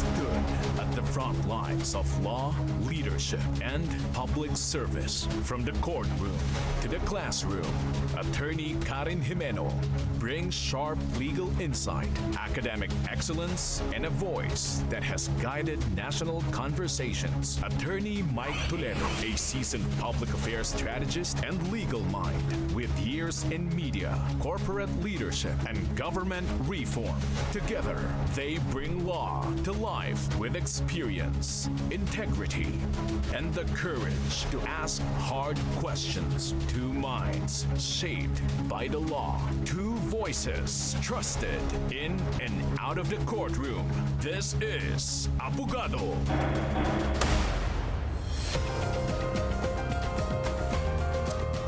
stood at the front lines of law, leadership, and public service. From the courtroom to the classroom, Attorney Karen Jimeno brings sharp legal insight, academic excellence, and a voice that has guided national conversations. Attorney Mike Toledo, a seasoned public affairs strategist and legal mind with years in media, corporate leadership, and government reform. Together, they bring law to life with experience, integrity, and the courage to ask hard questions. Two minds shaped by the law. Two voices trusted in and out of the courtroom. This is ABOGADO.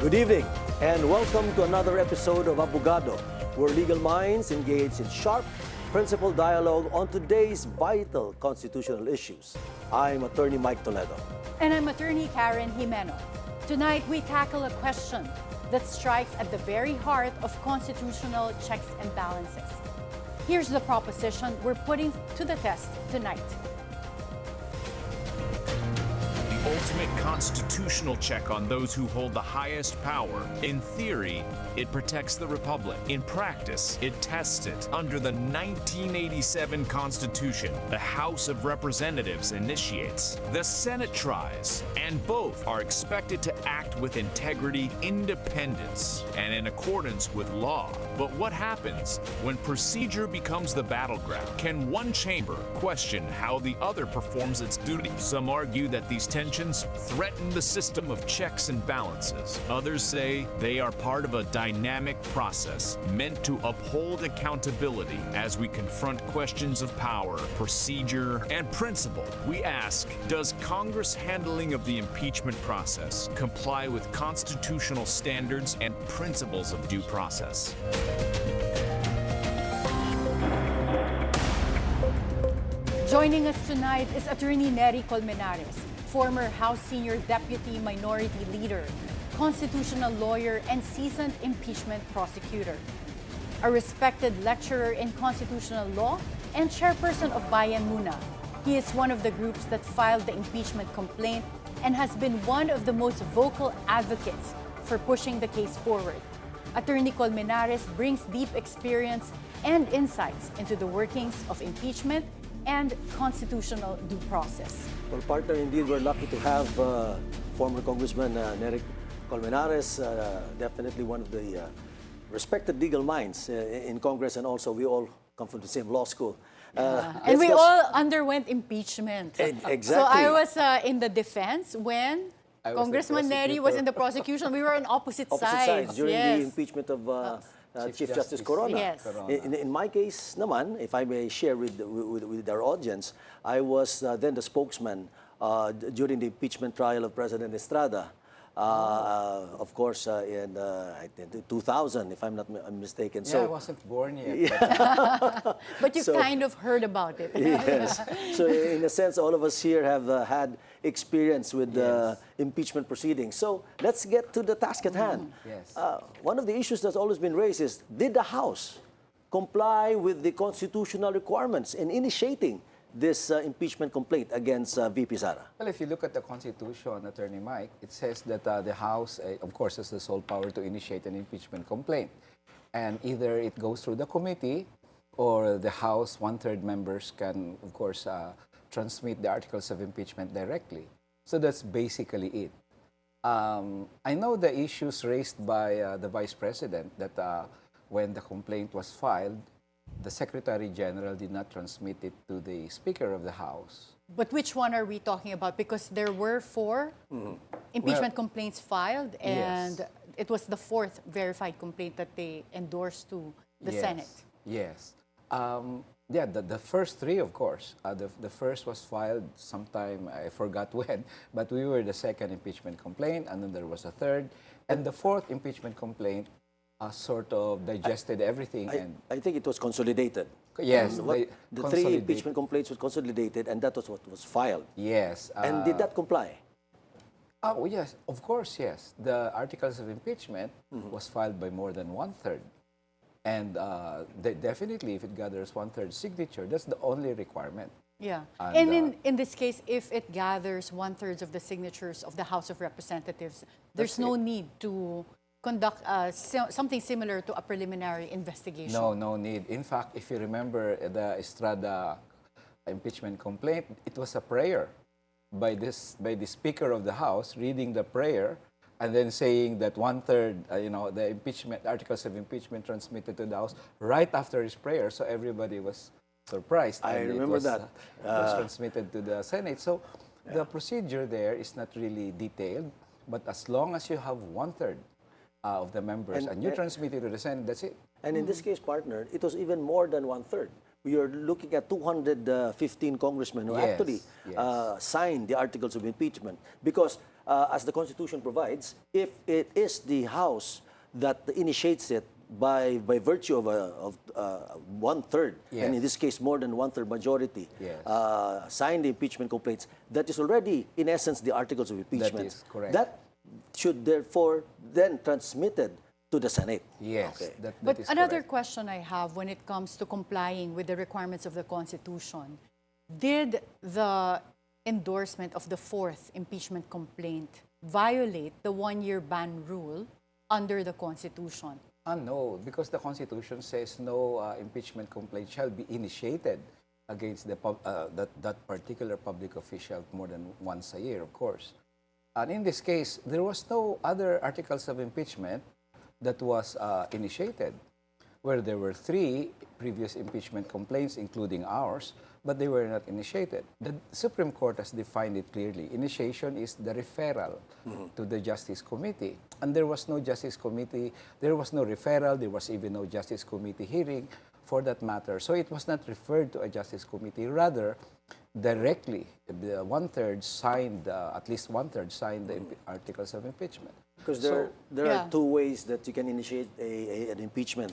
Good evening and welcome to another episode of ABOGADO, where legal minds engage in sharp, principled dialogue on today's vital constitutional issues. I'm Attorney Mike Toledo. And I'm Attorney Karen Jimeno. Tonight we tackle a question that strikes at the very heart of constitutional checks and balances. Here's the proposition we're putting to the test tonight. The ultimate constitutional check on those who hold the highest power. In theory, it protects the Republic. In practice, it tests it. Under the 1987 Constitution, the House of Representatives initiates. The Senate tries, and both are expected to act with integrity, independence, and in accordance with law. But what happens when procedure becomes the battleground? Can one chamber question how the other performs its duty? Some argue that these tensions threaten the system of checks and balances. Others say they are part of a dynamic process meant to uphold accountability as we confront questions of power, procedure, and principle. We ask, does Congress' handling of the impeachment process comply with constitutional standards and principles of due process? Joining us tonight is Attorney Neri Colmenares, former House Senior Deputy Minority Leader, constitutional lawyer, and seasoned impeachment prosecutor. A respected lecturer in constitutional law and chairperson of Bayan Muna. He is one of the groups that filed the impeachment complaint and has been one of the most vocal advocates for pushing the case forward. Attorney Colmenares brings deep experience and insights into the workings of impeachment and constitutional due process. Well, partner, indeed, we're lucky to have former Congressman Neri Colmenares, definitely one of the respected legal minds in Congress, and also we all come from the same law school. And we all underwent impeachment. Exactly. So I was in the defense when Congressman Neri was in the prosecution. We were on opposite sides during yes. the impeachment of Chief Justice Corona. Yes. In my case naman, if I may share with our audience, I was then the spokesman during the impeachment trial of President Estrada. Of course, in 2000, if I'm not mistaken. Yeah, so, I wasn't born yet. Yeah. But you kind of heard about it. Yes. So in a sense, all of us here have had experience with impeachment proceedings. So let's get to the task at hand. Yes. One of the issues that's always been raised is, did the House comply with the constitutional requirements in initiating this impeachment complaint against VP Sara? Well, if you look at the Constitution, Attorney Mike, it says that the House, of course, has the sole power to initiate an impeachment complaint. And either it goes through the committee or the House, one-third members can, of course, transmit the articles of impeachment directly. So that's basically it. I know the issues raised by the Vice President that when the complaint was filed, the Secretary General did not transmit it to the Speaker of the House. But which one are we talking about? Because there were 4 impeachment complaints filed, and Yes. it was the 4th verified complaint that they endorsed to the Senate. Yes. Yeah, the first 3, of course. The first was filed sometime, I forgot when, but we were the second impeachment complaint, and then there was a third. And the 4th impeachment complaint sort of digested everything. I think it was consolidated. Yes. The 3 impeachment complaints were consolidated, and that was what was filed. Yes. And did that comply? Oh, yes, of course, yes. The articles of impeachment was filed by more than one-third. And definitely, if it gathers one-third signature, that's the only requirement. Yeah. And, And in this case, if it gathers one-third of the signatures of the House of Representatives, there's no need to conduct something similar to a preliminary investigation. No, no need. In fact, if you remember the Estrada impeachment complaint, it was a prayer by the Speaker of the House reading the prayer and then saying that one-third, the impeachment articles of impeachment transmitted to the House right after his prayer. So everybody was surprised. I and remember that. It was transmitted to the Senate. So the procedure there is not really detailed, but as long as you have one-third of the members and you transmit it to the Senate, that's it. And in this case, partner, it was even more than one-third. We are looking at 215 congressmen who Yes, actually signed the articles of impeachment. Because as the Constitution provides, if it is the House that initiates it by virtue of one-third, Yes. and in this case more than one-third majority, Yes. signed the impeachment complaints, that is already, in essence, the articles of impeachment. is correct. That should therefore then transmitted to the Senate. Yes, Okay. that But is another correct. question I have when it comes to complying with the requirements of the Constitution, did the endorsement of the fourth impeachment complaint violate the one-year ban rule under the Constitution? No, because the Constitution says no impeachment complaint shall be initiated against that particular public official more than once a year, of course. And in this case, there was no other articles of impeachment that was initiated, where there were 3 previous impeachment complaints, including ours, but they were not initiated. The Supreme Court has defined it clearly. Initiation is the referral to the Justice Committee. And there was no Justice Committee, there was no referral, there was even no Justice Committee hearing for that matter. So it was not referred to a Justice Committee, rather directly, the one-third signed, at least one-third signed the articles of impeachment. Because there Yeah. are 2 ways that you can initiate an impeachment.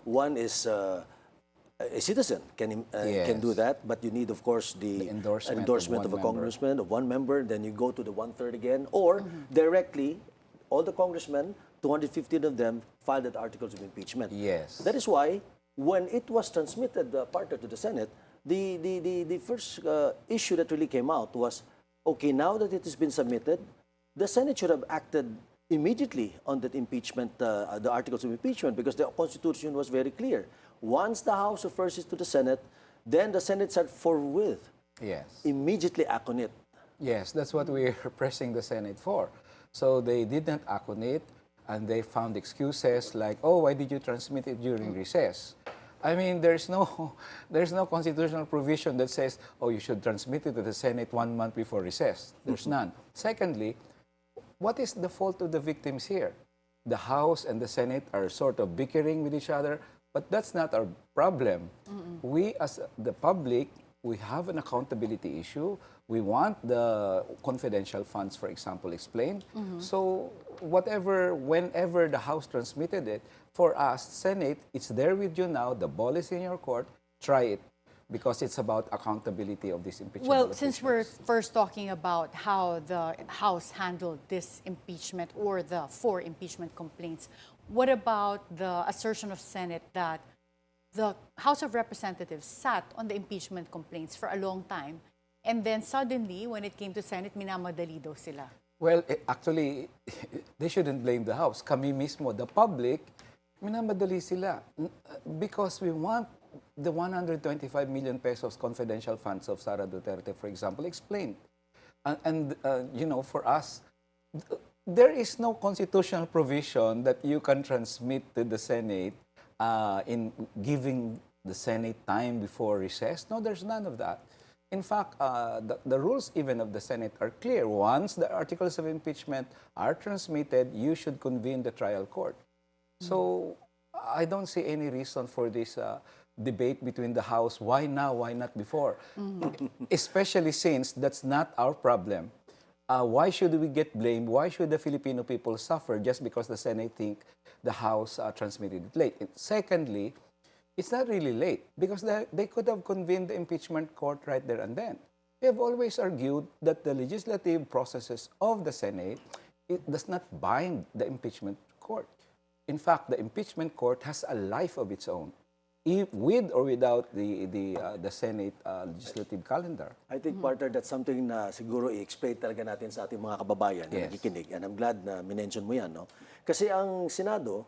One is a citizen can do Yes. that, but you need, of course, the endorsement endorsement of of a one member. congressman, of one member. Then you go to the one-third again, or directly, all the congressmen, 215 of them, filed the articles of impeachment. Yes. That is why, when it was transmitted partner to the Senate, the first issue that really came out was, okay, now that it has been submitted, the Senate should have acted immediately on that impeachment, the articles of impeachment, because the Constitution was very clear. Once the House refers it to the Senate, then the Senate said forthwith, Yes. immediately act on it. Yes, that's what we're pressing the Senate for. So they did not act on it, and they found excuses like, oh, why did you transmit it during recess? I mean, there's no constitutional provision that says, oh, you should transmit it to the Senate 1 month before recess. There's none. Secondly, what is the fault of the victims here? The House and the Senate are sort of bickering with each other, but that's not our problem. We, as the public, we have an accountability issue. We want the confidential funds, for example, explained. So whenever the House transmitted it, for us, Senate, it's there with you now. The ball is in your court. Try it, because it's about accountability of this impeachment. Well, since we're first talking about how the House handled this impeachment or the 4 impeachment complaints, what about the assertion of Senate that the House of Representatives sat on the impeachment complaints for a long time, and then suddenly, when it came to Senate, minamadali daw sila? Well, actually, they shouldn't blame the House. Kami mismo, the public, minamadali sila. Because we want the 125 million pesos confidential funds of Sara Duterte, for example, explained. And for us, there is no constitutional provision that you can transmit to the Senate in giving the Senate time before recess. No, there's none of that. In fact, the rules even of the Senate are clear. Once the articles of impeachment are transmitted, you should convene the trial court. So I don't see any reason for this debate between the House. Why now? Why not before? Especially since that's not our problem. Why should we get blamed? Why should the Filipino people suffer just because the Senate think the House transmitted it late? Secondly, it's not really late because they could have convened the impeachment court right there and then. We have always argued that the legislative processes of the Senate, it does not bind the impeachment court. In fact, the impeachment court has a life of its own, with or without the Senate legislative calendar. I think, partner, that's something na siguro i-explain talaga natin sa ating mga kababayan na Yes. nakikinig. And I'm glad na minention mo yan, no? Kasi ang Senado,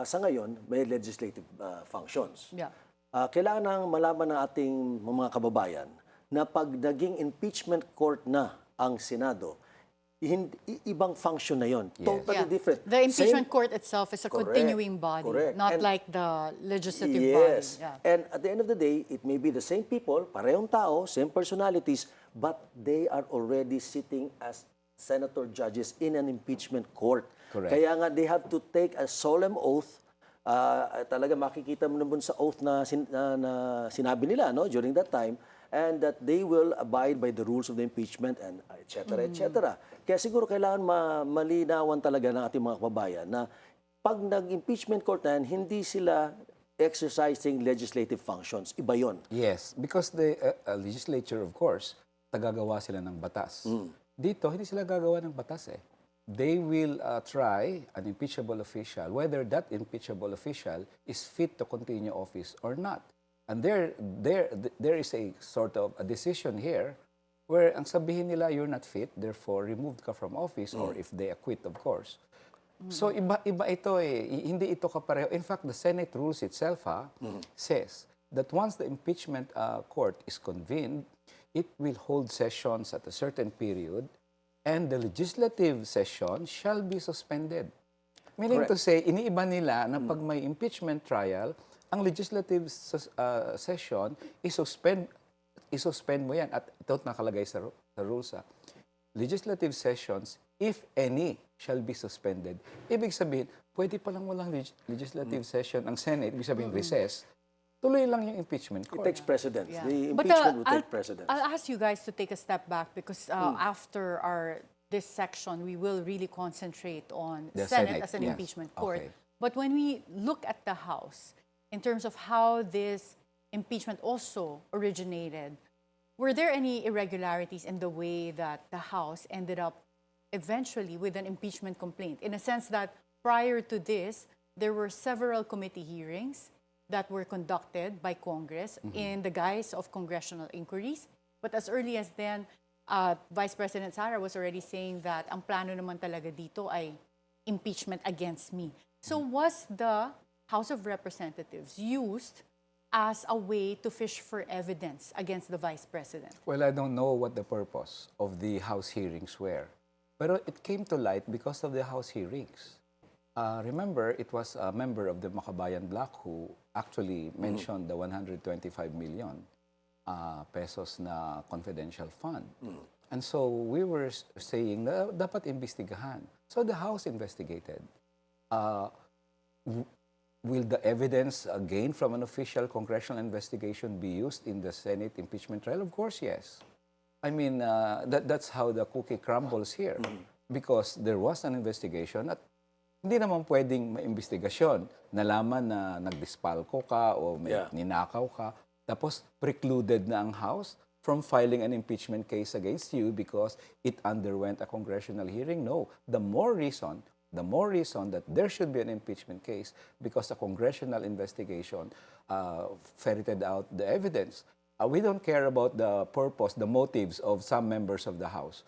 sa ngayon, may legislative functions. Yeah. Kailangan nang malaman ng ating mga kababayan na pag naging impeachment court na ang Senado, ibang function na yon. Yes. Totally different. The impeachment Same- court itself is a Correct, continuing body, correct. not And- like the legislative Yes. body. Yeah. And at the end of the day, it may be the same people, parehong tao, same personalities, but they are already sitting as senator judges in an impeachment court. Correct. Kaya nga, they have to take a solemn oath. Talaga makikita mo naman sa oath na sinabi nila, no, during that time, and that they will abide by the rules of the impeachment and et cetera, et cetera. Kaya siguro kailangan malinawan talaga ng ating mga kababayan na pag nag-impeachment court na yan, hindi sila exercising legislative functions. Iba yon. Yes, because the legislature, of course, tagagawa sila ng batas. Dito, hindi sila gagawa ng batas eh. They will try an impeachable official, whether that impeachable official is fit to continue office or not. And there is a sort of a decision here where ang sabihin nila, you're not fit, therefore removed ka from office, or if they acquit, of course. So iba ito eh, hindi ito kapareho. In fact, the Senate rules itself says that once the impeachment court is convened, it will hold sessions at a certain period, and the legislative session shall be suspended. Meaning to say, iniiba nila na pag may impeachment trial, ang legislative session isuspend mo yan. At ito nakalagay sa rules. Legislative sessions, if any, shall be suspended. Ibig sabihin, pwede palang walang legislative session ang Senate, ibig sabihin recess, tuloy lang yung impeachment It court. takes precedence. Yeah. The But, impeachment will I'll- take precedence. I'll ask you guys to take a step back because after this section, we will really concentrate on The Senate Senate, as an yes. impeachment court. Okay. But when we look at the House, in terms of how this impeachment also originated, were there any irregularities in the way that the House ended up eventually with an impeachment complaint? In a sense that prior to this, there were several committee hearings that were conducted by Congress in the guise of congressional inquiries. But as early as then, Vice President Sara was already saying that ang plano naman talaga dito ay impeachment against me. So was the House of Representatives used as a way to fish for evidence against the Vice President? Well, I don't know what the purpose of the House hearings were. But it came to light because of the House hearings. Remember, it was a member of the Makabayan Bloc who actually mentioned the 125 million pesos na confidential fund. And so we were saying na dapat imbestigahan. So the House investigated. Will the evidence gained from an official congressional investigation be used in the Senate impeachment trial? Of course, yes. I mean, that's how the cookie crumbles here. Because there was an investigation at hindi naman pwedeng maimbestigasyon. Nalaman na nagdispalko ka o may ninakaw ka. Tapos precluded na ang House from filing an impeachment case against you because it underwent a congressional hearing. No. The more reason that there should be an impeachment case because a congressional investigation ferreted out the evidence. We don't care about the purpose, the motives of some members of the House.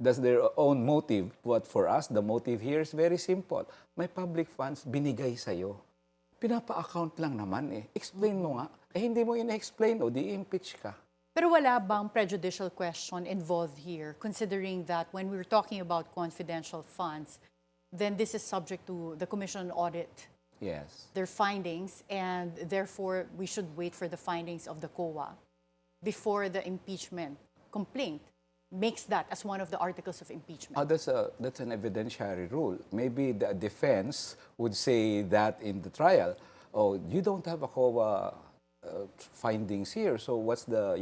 That's their own motive. But for us, the motive here is very simple. May public funds binigay sa'yo. Pinapa-account lang naman eh. Explain mo nga. Eh hindi mo ina-explain o di-impeach ka. Pero wala bang prejudicial question involved here, considering that when we're talking about confidential funds, then this is subject to the Commission on Audit, Yes. their findings, and therefore we should wait for the findings of the COA before the impeachment complaint makes that as one of the articles of impeachment. That's an evidentiary rule. Maybe the defense would say that in the trial, oh, you don't have a COA findings here, so what's the,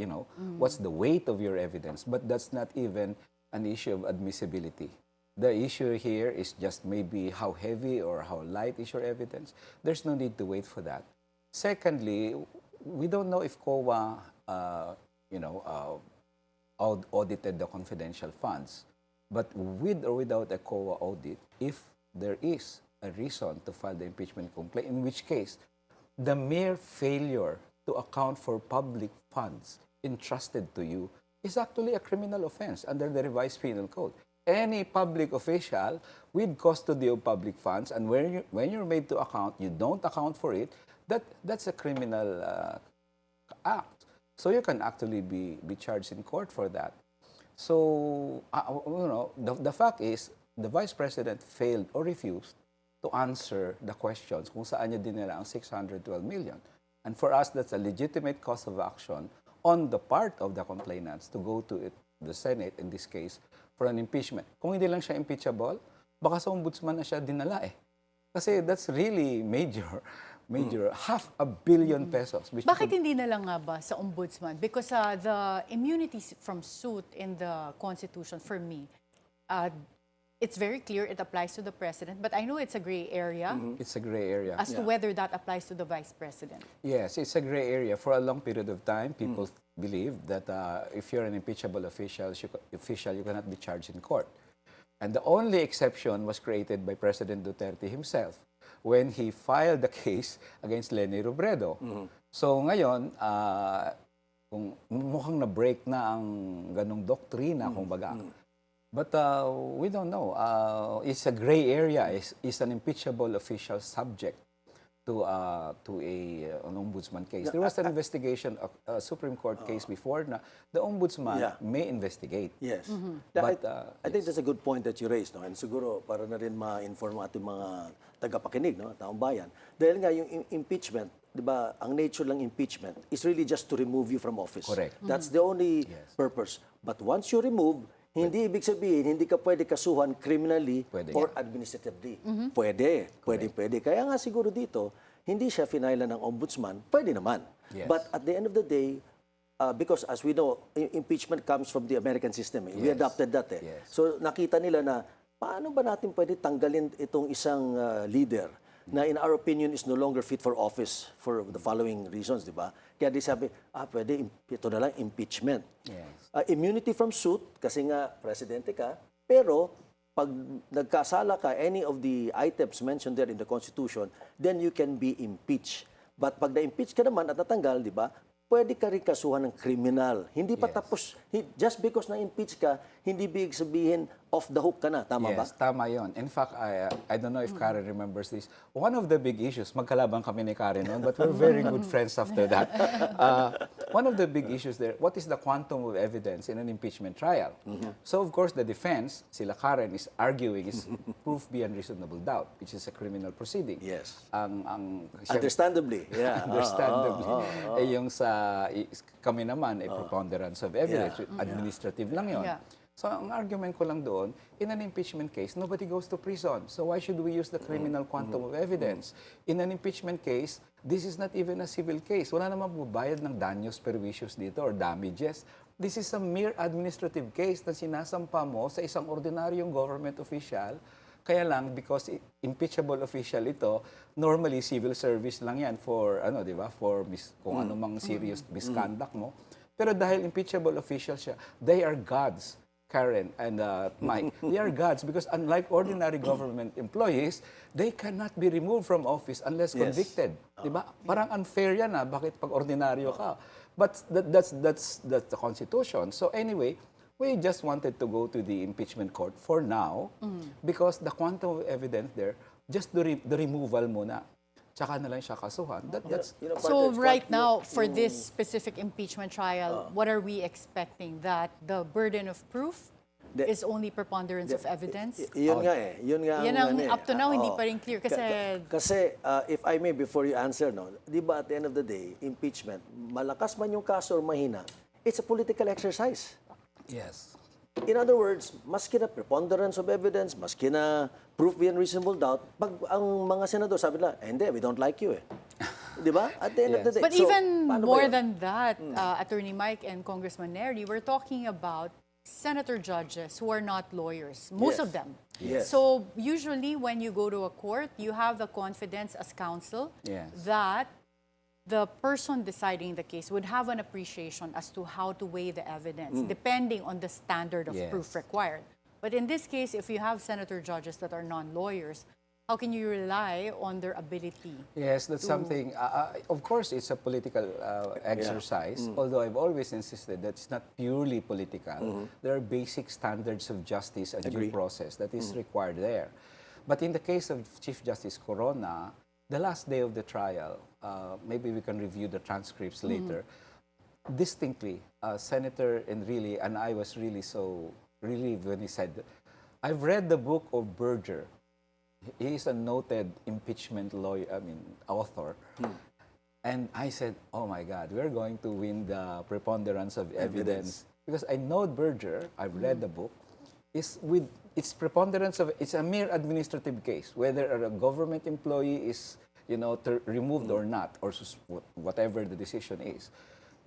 what's the weight of your evidence? But that's not even an issue of admissibility. The issue here is just maybe how heavy or how light is your evidence. There's no need to wait for that. Secondly, we don't know if COA, audited the confidential funds. But with or without a COA audit, if there is a reason to file the impeachment complaint, in which case the mere failure to account for public funds entrusted to you is actually a criminal offense under the revised penal code. Any public official with custody of public funds, and when you're made to account, you don't account for it, that's a criminal act. So you can actually be charged in court for that. So, the fact is, the Vice President failed or refused to answer the questions kung saan niya dinala ang 612 million. And for us, that's a legitimate cause of action on the part of the complainants to go to the Senate, in this case, for an impeachment. Kung hindi lang siya impeachable, baka sa ombudsman na siya dinala eh. Kasi that's really major, 500 million pesos. Bakit hindi na lang nga ba sa ombudsman? Because the immunity from suit in the Constitution, for me, it's very clear it applies to the President, but I know it's a gray area. It's a gray area. As to whether that applies to the Vice President. Yes, it's a gray area. For a long period of time, people believe that if you're an impeachable official, you cannot be charged in court. And the only exception was created by President Duterte himself when he filed the case against Leni Robredo. So ngayon, kung mukhang na-break na ang ganong doktrina, kumbaga. But we don't know. It's a gray area. It's an impeachable official subject to an ombudsman case. There was an investigation, a Supreme Court case before na the ombudsman may investigate. Yes. But, I think that's a good point that you raised, no? And siguro para na rin ma-inform ating mga tagapakinig, no, taong bayan. Dahil nga yung impeachment, 'di ba, ang nature lang impeachment is really just to remove you from office. Correct. That's the only purpose. But once you remove, hindi ibig sabihin, hindi ka pwede kasuhan criminally or administratively. Pwede. Kaya nga siguro dito, hindi siya finailan ng ombudsman, pwede naman. Yes. But at the end of the day, because as we know, impeachment comes from the American system. We adopted that. Yes. So nakita nila na, paano ba natin pwede tanggalin itong isang leader na in our opinion is no longer fit for office for the following reasons, di ba? Kaya di sabi, pwede, ito na lang, impeachment. Yes. Immunity from suit, kasi nga, presidente ka, pero pag nagkasala ka, any of the items mentioned there in the Constitution, then you can be impeached. But pag na-impeach ka naman at natanggal, di ba, pwede ka rin kasuhan ng kriminal. Hindi pa tapos, just because na-impeach ka, hindi big sabihin off the hook ka na. Tama ba? Yes, tama yun. In fact, I don't know if Karen remembers this. One of the big issues, magkalaban kami ni Karen noon, but we're very good friends after that. One of the big issues there, what is the quantum of evidence in an impeachment trial? So, of course, the defense, sila Karen, is arguing is proof beyond reasonable doubt, which is a criminal proceeding. Yes. Understandably. Yeah. Understandably. Yung kami naman, a preponderance of evidence, administrative lang yun. Yeah. So, ang argument ko lang doon, in an impeachment case, nobody goes to prison. So, why should we use the criminal quantum of evidence? In an impeachment case, this is not even a civil case. Wala namang bubayad ng danyos perjuicios dito or damages. This is a mere administrative case na sinasampa mo sa isang ordinaryong government official. Kaya lang, because impeachable official ito, normally civil service lang yan for, di ba, for kung anumang serious misconduct mo. Pero dahil impeachable official siya, they are gods. Karen and Mike, they are gods because unlike ordinary government employees, they cannot be removed from office unless convicted. Diba? Parang unfair yan bakit pag ordinaryo ka? But that's the Constitution. So anyway, we just wanted to go to the impeachment court for now because the quantum of evidence there, just the removal muna. Tsaka na lang siya kasuhan. So right now, for this specific impeachment trial, what are we expecting? That the burden of proof is only preponderance of evidence? Yun nga Yun nga yan ang up to now, hindi pa rin clear. Kasi if I may, before you answer, no, di ba at the end of the day, impeachment, malakas man yung kaso or mahina, it's a political exercise. Yes. In other words, maski na preponderance of evidence, maski na proof beyond reasonable doubt, pag ang mga senador sabi nila, hindi, we don't like you Di ba? At the end of the day. But so, even more than that, Attorney Mike and Congressman Neri, we're talking about senator judges who are not lawyers, most of them. Yes. So usually when you go to a court, you have the confidence as counsel that the person deciding the case would have an appreciation as to how to weigh the evidence, depending on the standard of proof required. But in this case, if you have senator judges that are non-lawyers, how can you rely on their ability? Yes, that's something. Of course, it's a political exercise. Although I've always insisted that it's not purely political. There are basic standards of justice and due process that is required there. But in the case of Chief Justice Corona, the last day of the trial, maybe we can review the transcripts later. Distinctly, Senator Enrile and I was really so relieved when he said, "I've read the book of Berger." He is a noted impeachment lawyer, author. And I said, oh my God, we're going to win the preponderance of evidence. Because I know Berger, I've read the book, is with its preponderance of, it's a mere administrative case, whether a government employee is, removed or not, or whatever the decision is.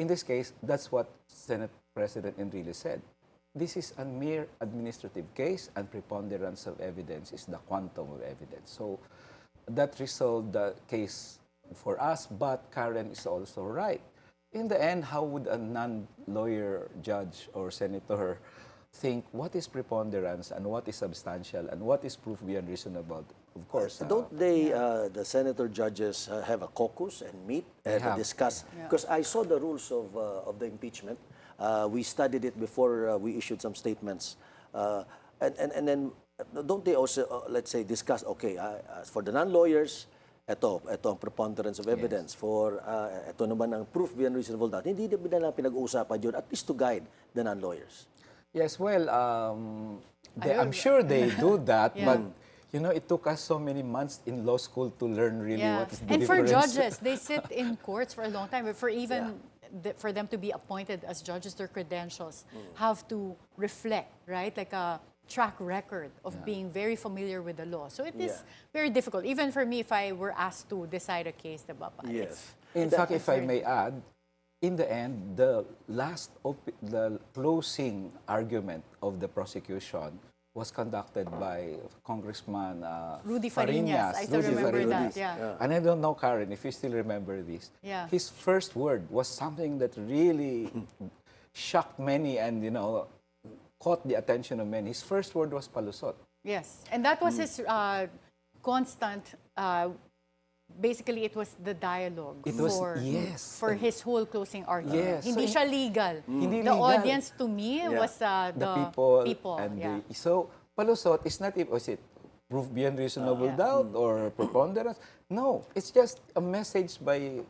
In this case, that's what Senate President Enrile said. This is a mere administrative case, and preponderance of evidence is the quantum of evidence. So that resolved the case for us, but Karen is also right. In the end, how would a non-lawyer judge or senator think what is preponderance and what is substantial and what is proof beyond reasonable? Of course. Don't they, the senator judges, have a caucus and meet and discuss? Because I saw the rules of the impeachment. We studied it before we issued some statements. And then don't they also, let's say, discuss, okay, for the non-lawyers, ito ang preponderance of evidence. For ito naman ang proof beyond reasonable doubt. Hindi na pinag-uusapan yun, at least to guide the non-lawyers. Yes, well, I'm sure they do that, but it took us so many months in law school to learn really what is the difference. And for judges, they sit in courts for a long time. But for even for them to be appointed as judges, their credentials have to reflect, right? Like a track record of being very familiar with the law. So it is very difficult. Even for me, if I were asked to decide a case, diba? Yes. In fact, if I may add, in the end, the closing argument of the prosecution was conducted by Congressman Rudy Fariñas. I still remember that. And I don't know, Karen, if you still remember this. His first word was something that really shocked many and, caught the attention of many. His first word was palusot. Yes. And that was his constant, basically it was the dialogue for his whole closing argument. Hindi siya legal. The audience to me was the people. And so palusot is not, was it proof beyond reasonable doubt or preponderance? No, it's just a message by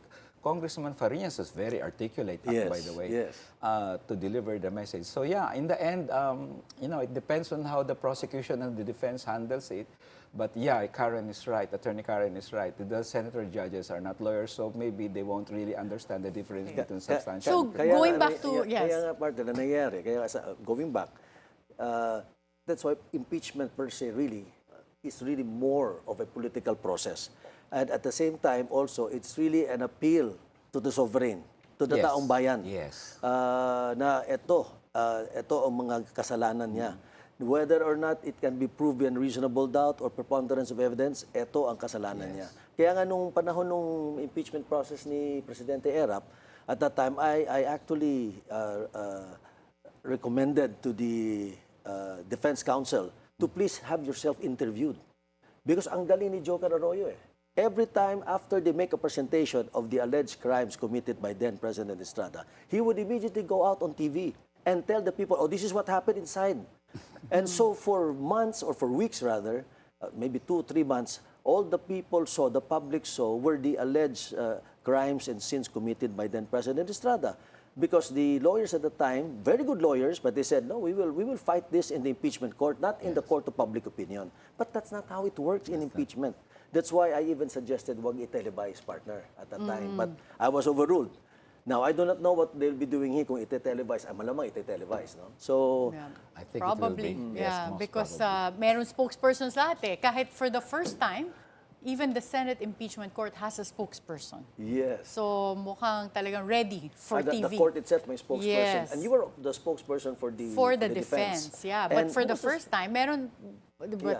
Congressman Fariñas, was very articulate, by the way, to deliver the message. So in the end, it depends on how the prosecution and the defense handles it. But Karen is right, Attorney Karen is right. The senator judges are not lawyers, so maybe they won't really understand the difference between substantial and going back to, Kaya nga part na nangyayari, going back, that's why impeachment per se really is really more of a political process. And at the same time, also, it's really an appeal to the sovereign, to the taong bayan. Yes. Na ito ang mga kasalanan niya. Whether or not it can be proved beyond reasonable doubt or preponderance of evidence, ito ang kasalanan niya. Kaya nga nung panahon nung impeachment process ni Presidente Erap, at that time, I actually recommended to the Defense Counsel to please have yourself interviewed. Because ang galing ni Joker Arroyo Every time after they make a presentation of the alleged crimes committed by then President Estrada, he would immediately go out on TV and tell the people, oh, this is what happened inside. And so for months, or for weeks rather, maybe 2-3 months, all the people saw, the public saw, were the alleged crimes and sins committed by then President Estrada. Because the lawyers at the time, very good lawyers, but they said, no, we will fight this in the impeachment court, not in the court of public opinion. But that's not how it works in impeachment. That's why I even suggested wag i-televise, partner, at that time. But I was overruled. Now, I do not know what they'll be doing here kung ite-televise. Malamang ite-televise, no? So, I think probably, it will be. yeah, Yes, because probably. meron spokespersons lahat Kahit for the first time, even the Senate Impeachment Court has a spokesperson. yes. So, mukhang talagang ready for TV. The court itself may spokesperson. Yes. And you were the spokesperson for the defense. Yeah, And but for the also- first time, meron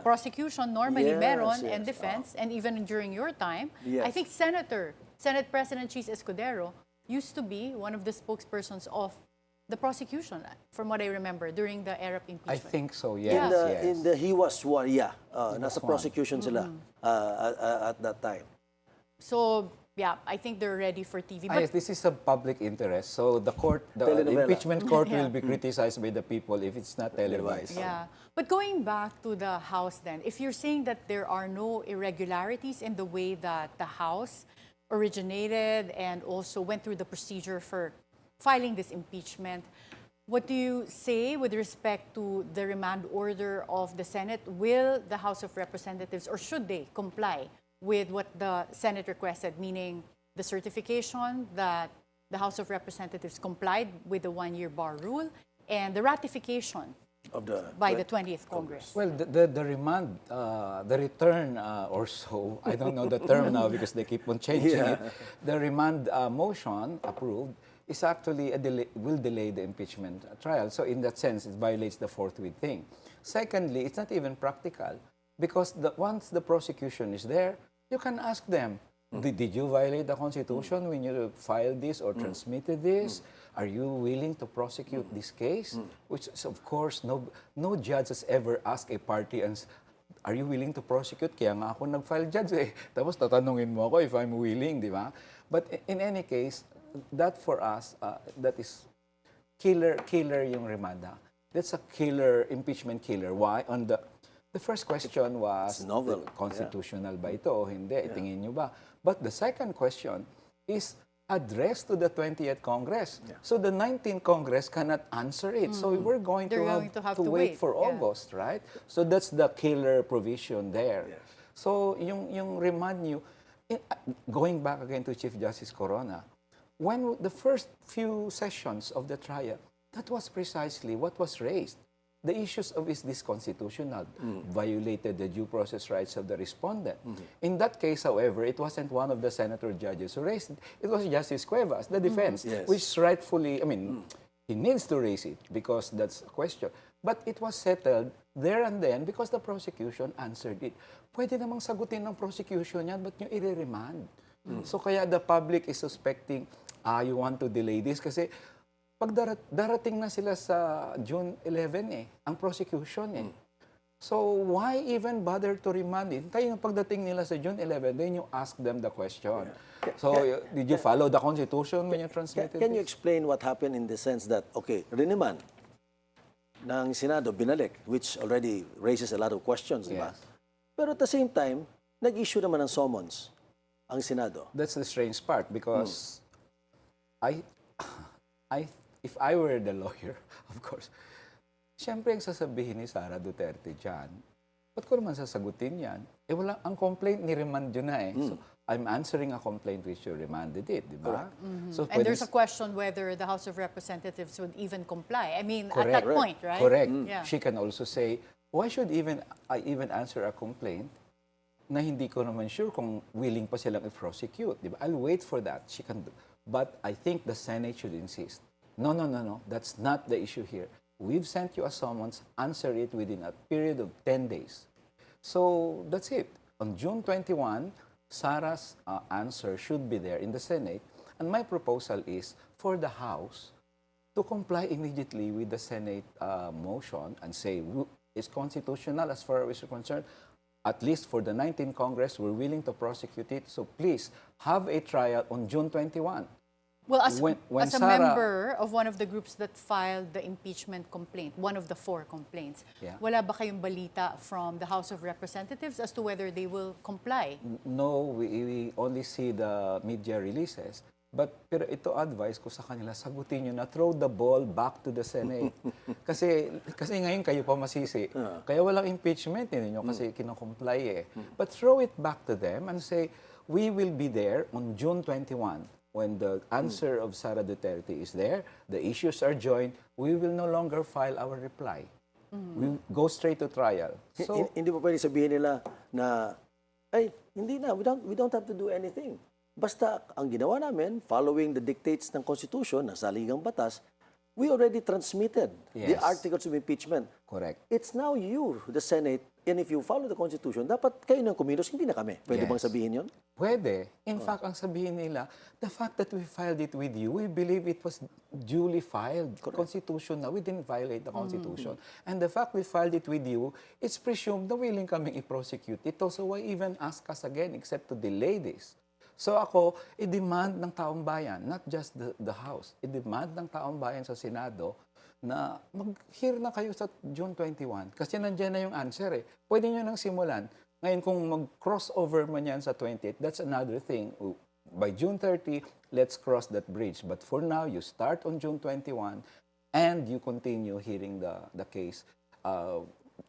prosecution normally Yes, meron yes. and defense, and even during your time, Yes. I think Senate President Cheese Escudero used to be one of the spokespersons of the prosecution, from what I remember, during the era of I impeachment. think so, In yes. the, yes. in the he was one, yeah. Nasa one. prosecution sila at that time. So, yeah, I think they're ready for TV. Ah, But yes, this is a public interest. So the court, the Telenovela. impeachment court Yeah. will be criticized by the people if it's not televised. yeah, but going back to the House then, if you're saying that there are no irregularities in the way that the House originated and also went through the procedure for filing this impeachment, what do you say with respect to the remand order of the Senate? Will the House of Representatives, or should they comply with what the Senate requested, meaning the certification that the House of Representatives complied with the one-year bar rule and the ratification Of the by the 20th Congress? Well, the remand, the return or so, I don't know the term now because they keep on changing it. The remand motion approved is actually will delay the impeachment trial. So in that sense, it violates the forthwith thing. Secondly, it's not even practical because once the prosecution is there, you can ask them, did you violate the Constitution when you filed this or transmitted this? Are you willing to prosecute this case? Which is, of course, no judge has ever asked a party, are you willing to prosecute? Kaya nga ako nag-file judge eh. Tapos tatanungin mo ako if I'm willing, di ba? But in any case, that for us, that is killer yung remanda. That's a killer, impeachment killer. Why? The first question was, It's novel. constitutional ba ito o hindi? Tingin nyo ba? But the second question is addressed to the 20th Congress. So the 19th Congress cannot answer it. So we're going They're to going to have to wait wait. for Yeah. August, right? So that's the killer provision there. So yung remand nyo, going back again to Chief Justice Corona, when the first few sessions of the trial, that was precisely what was raised. The issues of is this constitutional, violated the due process rights of the respondent. In that case, however, it wasn't one of the senator judges who raised it. It was Justice Cuevas, the defense, Yes. which rightfully, I mean, he needs to raise it because that's a question. But it was settled there and then because the prosecution answered it. Pwede namang sagutin ng prosecution yan, but nyo i-remand. So kaya the public is suspecting, you want to delay this kasi pag darating na sila sa June 11 ang prosecution So why even bother to remand it? Hintayin yung pagdating nila sa June 11, then you ask them the question. So did you follow the Constitution when you transmitted Can you this? explain what happened in the sense that, okay, riniman ng Senado, binalik, which already raises a lot of questions, di ba? Yes. Pero at the same time, nag-issue naman ng summons ang Senado. That's the strange part because if I were the lawyer, of course, siyempre ang sasabihin ni Sara Duterte dyan, ba't ko naman sasagutin yan? Wala, ang complaint ni remand yun na So, I'm answering a complaint which you remanded it, di ba? So, And there's a question whether the House of Representatives would even comply. I mean, at that Correct. point, right? Correct. Yeah. She can also say, why should I even answer a complaint na hindi ko naman sure kung willing pa silang i-prosecute, di ba? I'll wait for that. She can do. But I think the Senate should insist. No. That's not the issue here. We've sent you a summons. Answer it within a period of 10 days. So that's it. On June 21, Sarah's answer should be there in the Senate. And my proposal is for the House to comply immediately with the Senate motion and say it's constitutional as far as we're concerned. At least for the 19th Congress, we're willing to prosecute it. So please have a trial on June 21. Well, as When a Sarah- member of one of the groups that filed the impeachment complaint, one of the 4 complaints, Yeah. wala ba kayong balita from the House of Representatives as to whether they will comply? No, we only see the media releases. Pero ito advice ko sa kanila, sagutin nyo na, throw the ball back to the Senate. kasi ngayon kayo pa masisi. Kaya walang impeachment ninyo kasi kinocomply But throw it back to them and say, we will be there on June 21. When the answer of Sara Duterte is there, the issues are joined, we will no longer file our reply. We go straight to trial. So, Hindi pa pwede sabihin nila na, ay, hindi na, we don't have to do anything. Basta ang ginawa namin, following the dictates ng Constitution, ng saligang batas, we already transmitted the Yes. articles of impeachment. Correct. It's now you, the Senate, and if you follow the Constitution, dapat kayo ng kumilos, hindi na kami. Pwede Yes. bang sabihin yun? Pwede. In fact, ang sabihin nila, the fact that we filed it with you, we believe it was duly filed. Constitutional. We didn't violate the Constitution. And the fact we filed it with you, it's presumed na willing kaming i-prosecute ito. So why even ask us again except to delay this? So ako, i-demand ng taong bayan, not just the House, i-demand ng taong bayan sa Senado na mag-hear na kayo sa June 21. Kasi nandiyan na yung answer eh. Pwede nyo nang simulan. Ngayon, kung mag-crossover man yan sa 28, that's another thing. By June 30, let's cross that bridge. But for now, you start on June 21 and you continue hearing the case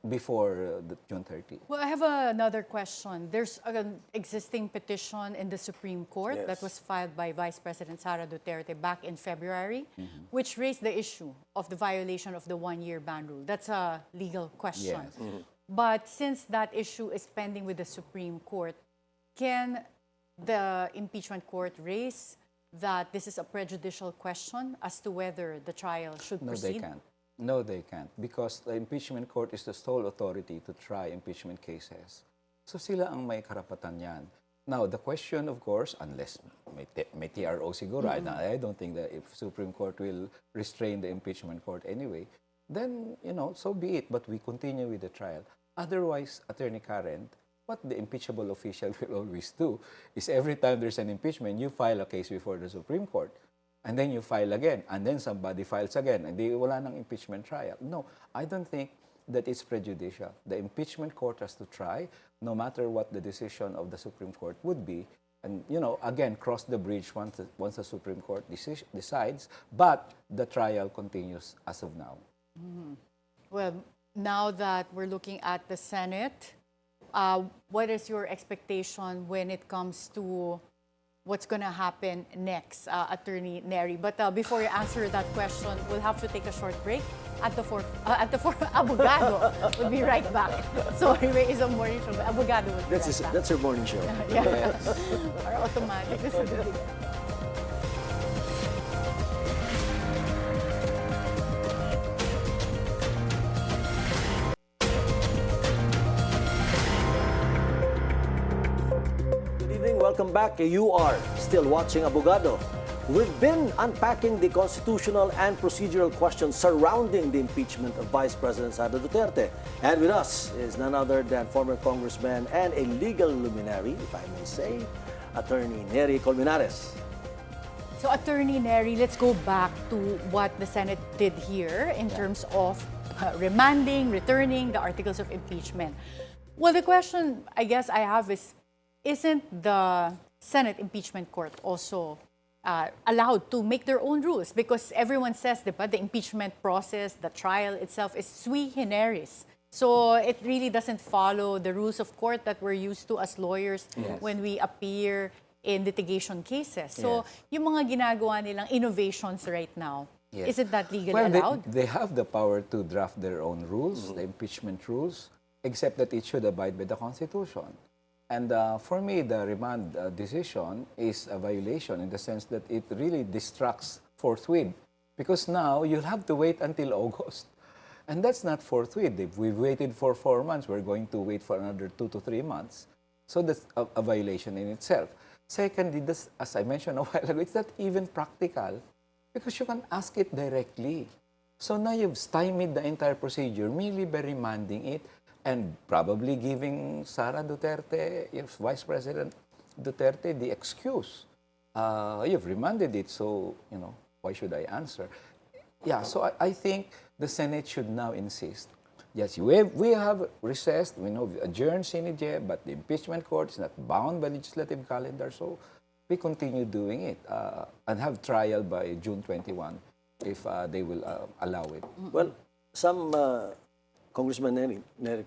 before the June 30. Well, I have another question. There's an existing petition in the Supreme Court that Yes. was filed by Vice President Sara Duterte back in February, which raised the issue of the violation of the one-year ban rule. That's a legal question. Yes. But since that issue is pending with the Supreme Court, can the impeachment court raise that this is a prejudicial question as to whether the trial should No, proceed? they can't. No, they can't. Because the impeachment court is the sole authority to try impeachment cases. So sila ang may karapatan yan. Now, the question, of course, unless may TRO siguro, I don't think that if Supreme Court will restrain the impeachment court anyway, then, so be it. But we continue with the trial. Otherwise, Attorney Karen, what the impeachable official will always do is every time there's an impeachment, you file a case before the Supreme Court. And then you file again. And then somebody files again. And wala ng impeachment trial. No, I don't think that it's prejudicial. The impeachment court has to try, no matter what the decision of the Supreme Court would be. And, again, cross the bridge once the Supreme Court decides. But the trial continues as of now. Well, now that we're looking at the Senate, what is your expectation when it comes to what's going to happen next, Attorney Neri? But before you answer that question, we'll have to take a short break at the fourth Abogado. We'll be right back. Sorry, may isang morning show. Abogado will be right back. That's your morning show. Yeah. Or automatic. This is the big- Welcome back. You are still watching Abogado. We've been unpacking the constitutional and procedural questions surrounding the impeachment of Vice President Sara Duterte. And with us is none other than former congressman and a legal luminary, if I may say, Attorney Neri Colmenares. So, Attorney Neri, let's go back to what the Senate did here in terms of remanding, returning the articles of impeachment. Well, the question I guess I have is, isn't the Senate Impeachment Court also allowed to make their own rules? Because everyone says the impeachment process, the trial itself is sui generis. So it really doesn't follow the rules of court that we're used to as lawyers when we appear in litigation cases. So yung mga ginagawa nilang innovations right now, isn't that legally allowed? They have the power to draft their own rules, the impeachment rules, except that it should abide by the Constitution. And for me, the remand decision is a violation in the sense that it really distracts forthwith. Because now, you'll have to wait until August. And that's not forthwith. If we've waited for 4 months, we're going to wait for another 2 to 3 months. So that's a violation in itself. Secondly, this, as I mentioned a while ago, it's not even practical because you can ask it directly. So now you've stymied the entire procedure merely by remanding it and probably giving Sara Duterte, Vice President Duterte, the excuse. You've remanded it, so, why should I answer? Yeah, so I think the Senate should now insist. Yes, we have recessed, we know, adjourned Senate, but the impeachment court is not bound by legislative calendar, so we continue doing it and have trial by June 21 if they will allow it. Well, some Congressman Neri,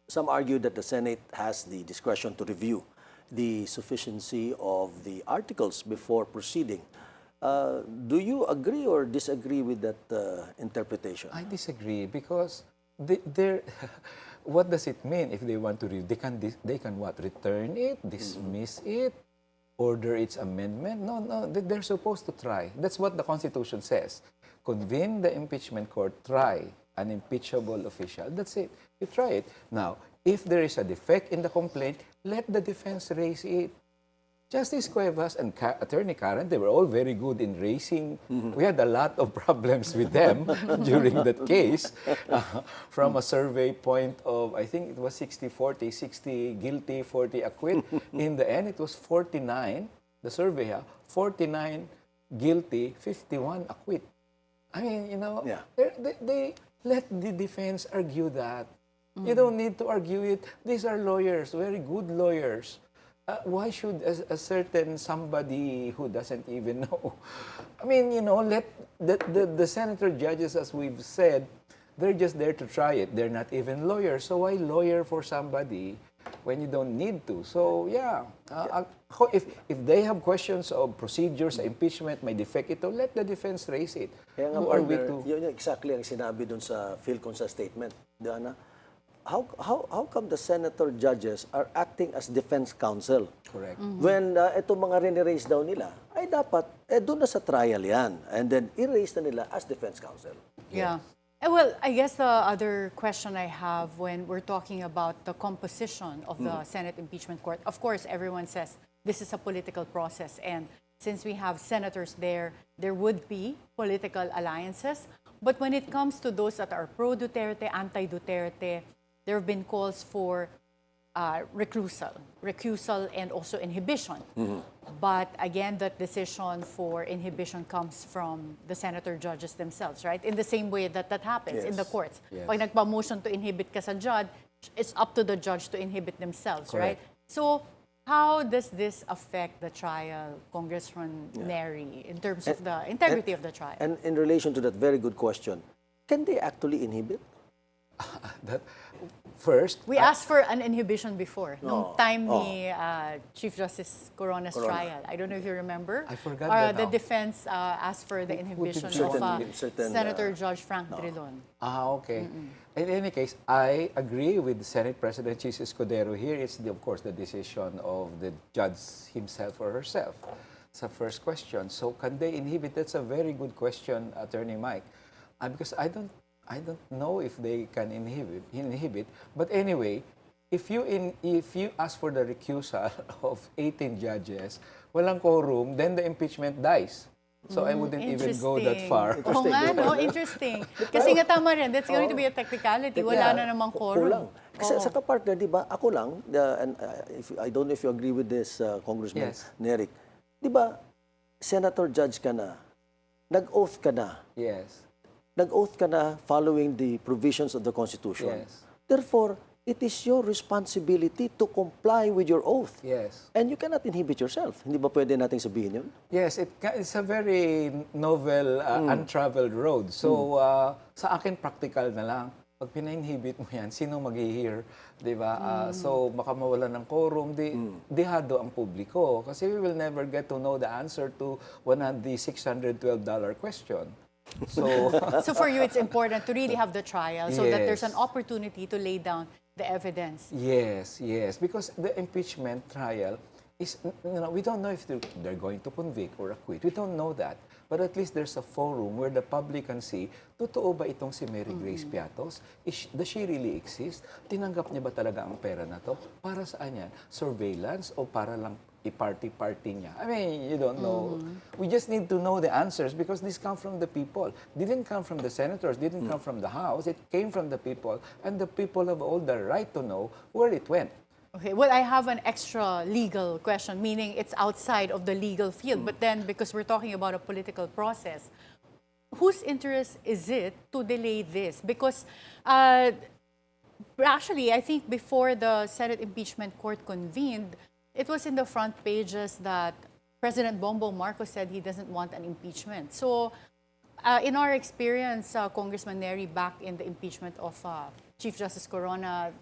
some argue that the Senate has the discretion to review the sufficiency of the articles before proceeding. Do you agree or disagree with that interpretation? I disagree because what does it mean if they want to review? They can what? Return it, dismiss it, order its amendment? No, they're supposed to try. That's what the Constitution says. convene the impeachment court, try an impeachable official. That's it. You try it. Now, if there is a defect in the complaint, let the defense raise it. Justice Cuevas and Attorney Karen, they were all very good in raising. We had a lot of problems with them during that case. From a survey point of, I think it was 60-40, 60 guilty, 40 acquit. In the end, it was 49, the survey, 49 guilty, 51 acquit. I mean, you know, they let the defense argue that. You don't need to argue it. These are lawyers, very good lawyers. Why should a certain somebody who doesn't even know? I mean, you know, let the senator judges, as we've said, they're just there to try it. They're not even lawyers. So why lawyer for somebody when you don't need to? So, yeah. If they have questions of procedures, impeachment, may defect ito, let the defense raise it. Kaya nga, Who are we partner, to? yun yung exactly ang sinabi dun sa PhilCon sa statement. Diana, how come the senator judges are acting as defense counsel? Correct. When itong mga rin-raise daw nila, ay dapat, doon na sa trial yan. And then, i-raise na nila as defense counsel. Yeah. Well, I guess the other question I have when we're talking about the composition of the Senate impeachment court, of course, everyone says this is a political process. And since we have senators there, there would be political alliances. But when it comes to those that are pro-Duterte, anti-Duterte, there have been calls for recusal, and also inhibition. But again, that decision for inhibition comes from the senator judges themselves, right? In the same way that happens in the courts. Yes. Pag nagpa-motion to inhibit ka sa judge, it's up to the judge to inhibit themselves, right? So how does this affect the trial, Congressman Neri, in terms of the integrity of the trial? And in relation to that very good question, can they actually inhibit? First, We asked for an inhibition before, nung time ni Chief Justice Corona's trial. I don't know if you remember. I forgot that The now. defense asked for the inhibition certain- of certain, Senator Judge Frank Drilon. okay. In any case, I agree with Senate President Chis Escudero here. It's, of course, the decision of the judge himself or herself. It's a first question. So can they inhibit? That's a very good question, Attorney Mike. Because I don't know if they can inhibit. But anyway, if you ask for the recusal of 18 judges, walang quorum, then the impeachment dies. So I wouldn't even go that far. Oo nga, no? Interesting. Kasi nga tama rin, that's going to be a technicality. Wala na namang quorum. Kulang. Kasi sa partner, di ba, ako lang, and I don't know if you agree with this, Congressman Yes. Neri, di ba, senator judge ka na, nag-oath ka na, Yes. nag-oath ka na following the provisions of the Constitution. Yes. Therefore, it is your responsibility to comply with your oath. Yes. And you cannot inhibit yourself. Hindi ba pwede nating sabihin yun? Yes, it's a very novel, untraveled road. So, sa akin, practical na lang. Pag pina-inhibit mo yan, sino mag-hear? Diba? So, baka mawalan ng quorum, dihado ang publiko. Kasi we will never get to know the answer to the $612 question. So, So for you, it's important to really have the trial so that there's Yes. an opportunity to lay down the evidence. yes, because the impeachment trial is, we don't know if they're going to convict or acquit. We don't know that. But at least there's a forum where the public can see, totoo ba itong si Mary Grace Piatos? Does she really exist? Tinanggap niya ba talaga ang pera na to? Para saan yan? Surveillance o para lang i-party-party niya? I mean, you don't know. We just need to know the answers because this come from the people. Didn't come from the senators, didn't come from the House. It came from the people. And the people have all the right to know where it went. Okay, well, I have an extra legal question, meaning it's outside of the legal field. But then, because we're talking about a political process, whose interest is it to delay this? Because actually, I think before the Senate impeachment court convened, it was in the front pages that President Bongbong Marcos said he doesn't want an impeachment. So, in our experience, Congressman Neri, back in the impeachment of Chief Justice Corona,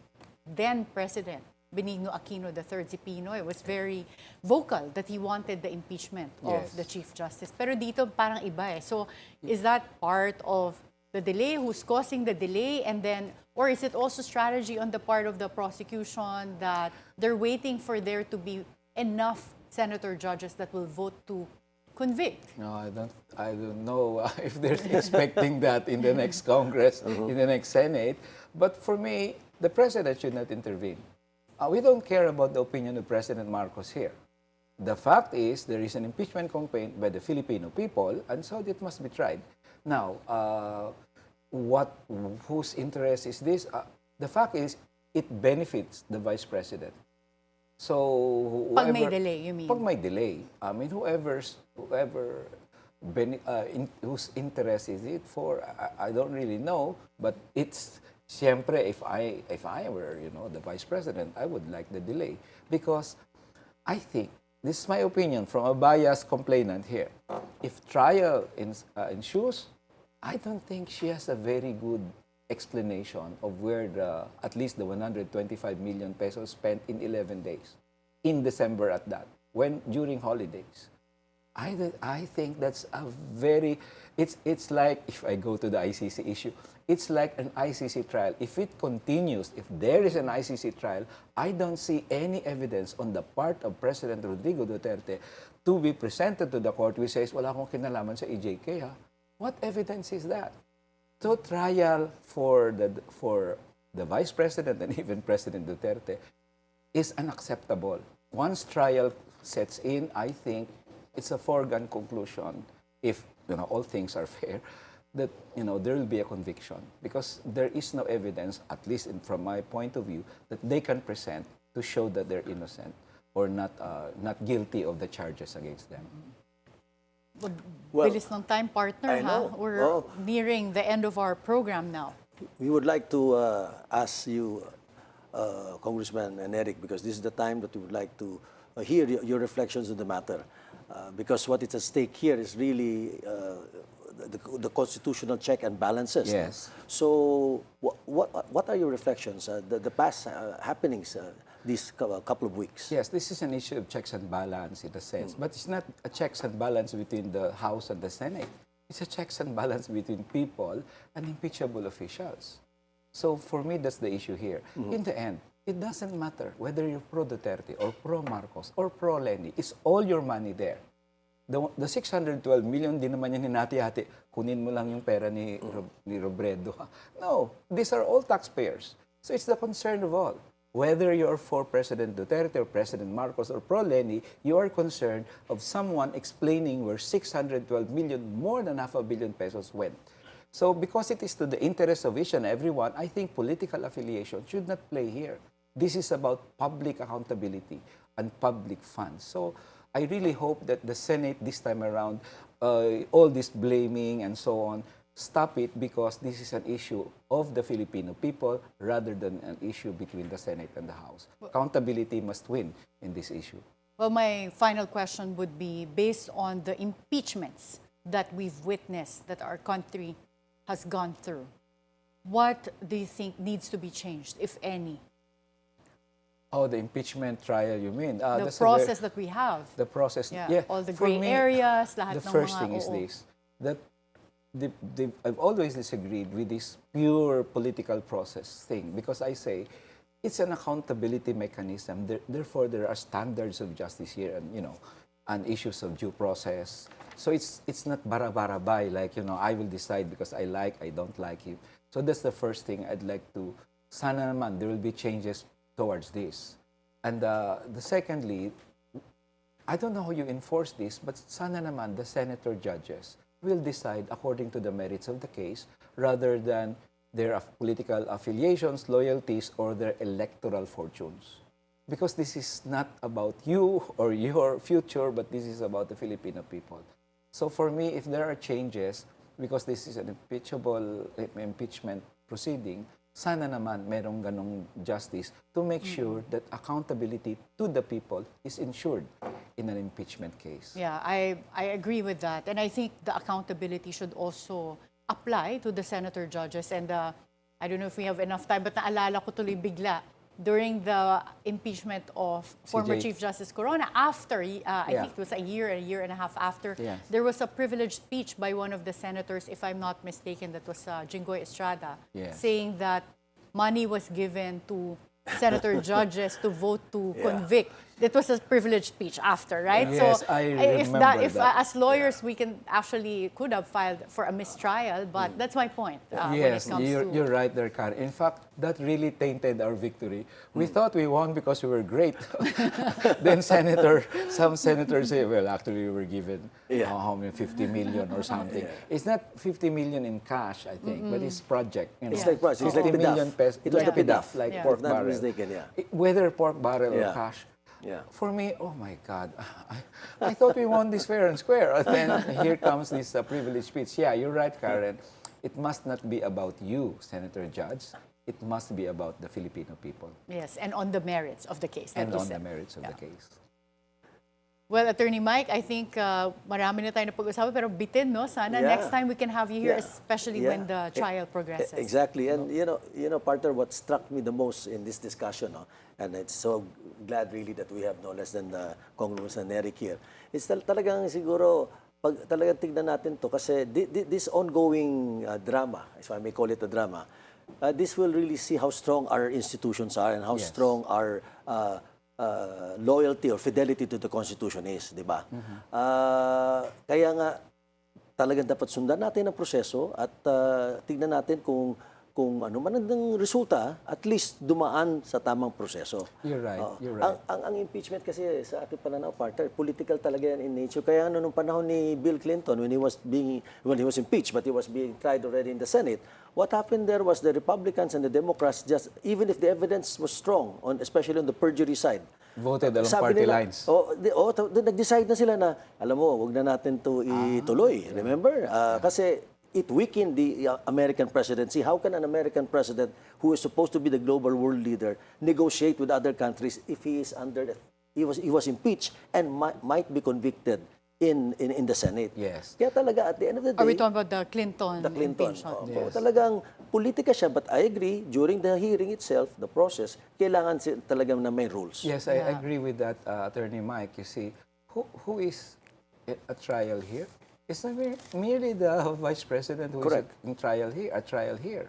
then President Benigno Aquino III, si Pinoy, was very vocal that he wanted the impeachment of Yes. the Chief Justice. Pero dito parang iba eh. So, is that part of the delay? Who's causing the delay? And then, or is it also strategy on the part of the prosecution that they're waiting for there to be enough senator judges that will vote to convict. No, I don't know if they're expecting that in the next Congress, in the next Senate. But for me, the President should not intervene. We don't care about the opinion of President Marcos here. The fact is, there is an impeachment complaint by the Filipino people, and so it must be tried. Now, whose interest is this? The fact is, it benefits the Vice President. So, Pag may delay, you mean? Pag may delay, I mean, whose interest is it for? I don't really know, but it's, siyempre, if I were, the Vice President, I would like the delay. Because I think, this is my opinion from a biased complainant here, if trial ensues, I don't think she has a very good explanation of where at least the 125 million pesos spent in 11 days, in December at that, during holidays. I think that's a very, it's like, if I go to the ICC issue, it's like an ICC trial. If it continues, if there is an ICC trial, I don't see any evidence on the part of President Rodrigo Duterte to be presented to the court which says, wala akong kinalaman sa EJK, ha? What evidence is that? So trial for the Vice President and even President Duterte is unacceptable. Once trial sets in, I think it's a foregone conclusion, if all things are fair, that there will be a conviction, because there is no evidence, at least from my point of view, that they can present to show that they're innocent or not guilty of the charges against them. Well, Bilis ng time, partner, I ha? know. We're Oh. nearing the end of our program now. We would like to ask you, Congressman and Eric, because this is the time that we would like to hear your reflections on the matter. Because what is at stake here is really the constitutional check and balances. Yes. So, what are your reflections? The past happenings these couple of weeks. Yes, this is an issue of checks and balance in a sense, but it's not a checks and balance between the House and the Senate. It's a checks and balance between people and impeachable officials. So for me, that's the issue here. In the end, it doesn't matter whether you're pro-Duterte or pro-Marcos or pro-Lenny. It's all your money there. The 612 million, di naman yan hinati-hati. Kunin mo lang yung pera ni Robredo. No, these are all taxpayers. So it's the concern of all. Whether you're for President Duterte or President Marcos or pro-Lenny, you are concerned of someone explaining where 612 million, more than half a billion pesos went. So because it is to the interest of each and everyone, I think political affiliation should not play here. This is about public accountability and public funds. So I really hope that the Senate this time around, all this blaming and so on, stop it, because this is an issue of the Filipino people rather than an issue between the Senate and the House. Accountability must win in this issue. Well, my final question would be, based on the impeachments that we've witnessed, that our country has gone through, what do you think needs to be changed, if any? Oh, the impeachment trial, you mean? The process that we have. The process, Yeah, all the For gray me, areas, lahat the ng first mga thing is oo. this, that I've always disagreed with this pure political process thing, because I say it's an accountability mechanism. Therefore, there are standards of justice here, and issues of due process. So it's not bara-bara-bay, like, I will decide because I don't like him. So that's the first thing I'd like to, sana naman, there will be changes towards this. And the secondly, I don't know how you enforce this, but sana naman the senator judges will decide according to the merits of the case rather than their political affiliations, loyalties, or their electoral fortunes. Because this is not about you or your future, but this is about the Filipino people. So for me, if there are changes, because this is an impeachment proceeding, sana naman merong ganong justice to make sure that accountability to the people is ensured in an impeachment case. Yeah, I agree with that. And I think the accountability should also apply to the senator judges. And I don't know if we have enough time, but naalala ko tuloy bigla, during the impeachment of former Chief Justice Corona, after, I think it was a year and a half after, Yes. there was a privileged speech by one of the senators, if I'm not mistaken, that was Jinggoy Estrada, Yes. saying that money was given to senator judges to vote to convict It was a privileged speech after, right? Yes, so I if remember if that. as lawyers we can actually could have filed for a mistrial, but that's my point. When it Yes, comes to you're right there, Karen. In fact, that really tainted our victory. We thought we won because we were great. Then some senators say, well, actually we were given how many, 50 million or something. It's not 50 million in cash, I think, but it's project. You know. It's like project. It's like 50 million PDAF. pesos. It was the PDAF, PDAF. like Yeah. pork If not barrel. mistaken, Whether pork barrel or Yeah. cash. Yeah. For me, oh my God, I thought we won this fair and square. And then here comes this privileged speech. Yeah, you're right, Karen. It must not be about you, Senator Judge. It must be about the Filipino people yes, and on the merits of the case. like and you on the said. merits of the case. Well, Attorney Mike, I think marami na tayo na pag-usapan, pero bitin, no? Sana Yeah. next time we can have you here, Yeah. especially Yeah. when the trial progresses. Exactly. And you know, partner, what struck me the most in this discussion, no, and it's so glad really that we have no less than Congressman Neri here, is talagang siguro, pag talagang tignan natin to, kasi this ongoing drama, if I may call it a drama, this will really see how strong our institutions are and how strong our loyalty or fidelity to the Constitution is, di ba? Kaya nga, talagang dapat sundan natin ang proseso at tignan natin kung ano man ang resulta, at least dumaan sa tamang proseso. You're right, Oo. you're right. Ang impeachment kasi sa aking pananaw, partner, political talaga yan in nature. Kaya nung panahon ni Bill Clinton, when he was impeached, but he was being tried already in the Senate, what happened there was the Republicans and the Democrats, just even if the evidence was strong, especially on the perjury side, Voted along sabi party nila, lines. nag-decide na sila na, alam mo, wag na natin to ituloy. Remember? Kasi it weakened the American presidency. How can an American president who is supposed to be the global world leader negotiate with other countries if he is he was impeached and might be convicted in the Senate? Yes. Kaya talaga at the end of the day, Are we talking about the Clinton impeachment? talagang politika siya, but I agree, during the hearing itself, the process, kailangan talagang na may rules. Yes, I agree with that, Attorney Mike. You see, who is at trial here? It's not merely the Vice President who is in trial here.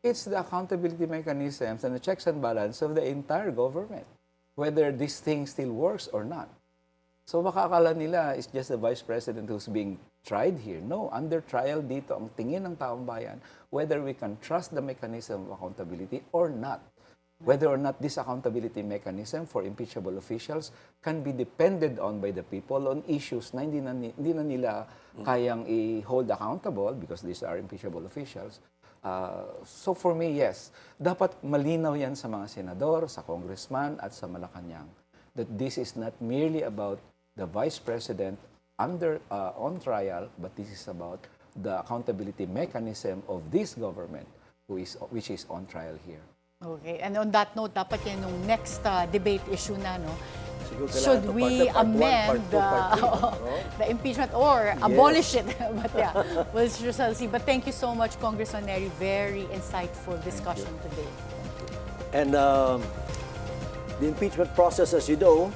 It's the accountability mechanisms and the checks and balance of the entire government, whether this thing still works or not. So makakala nila it's just the Vice President who's being tried here. No, under trial dito, ang tingin ng taong bayan, whether we can trust the mechanism of accountability or not. Whether or not this accountability mechanism for impeachable officials can be depended on by the people on issues na hindi na nila kayang i-hold accountable because these are impeachable officials. So for me, yes, dapat malinaw yan sa mga senador, sa congressman, at sa Malacanang that this is not merely about the Vice President on trial, but this is about the accountability mechanism of this government which is on trial here. Okay, and on that note, dapat yan yung next debate issue na, no? Siguro kailangan Should to we part 1, amend part 2, part 3, the impeachment or abolish it? But yeah, we'll just see. But thank you so much, Congressman Neri. Very insightful discussion today. And the impeachment process, as you know,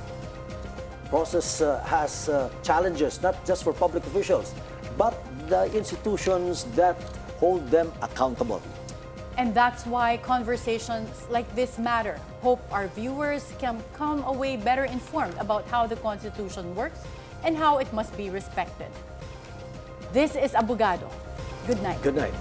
has challenges, not just for public officials, but the institutions that hold them accountable. And that's why conversations like this matter. Hope our viewers can come away better informed about how the Constitution works and how it must be respected. This is Abogado. Good night. Good night.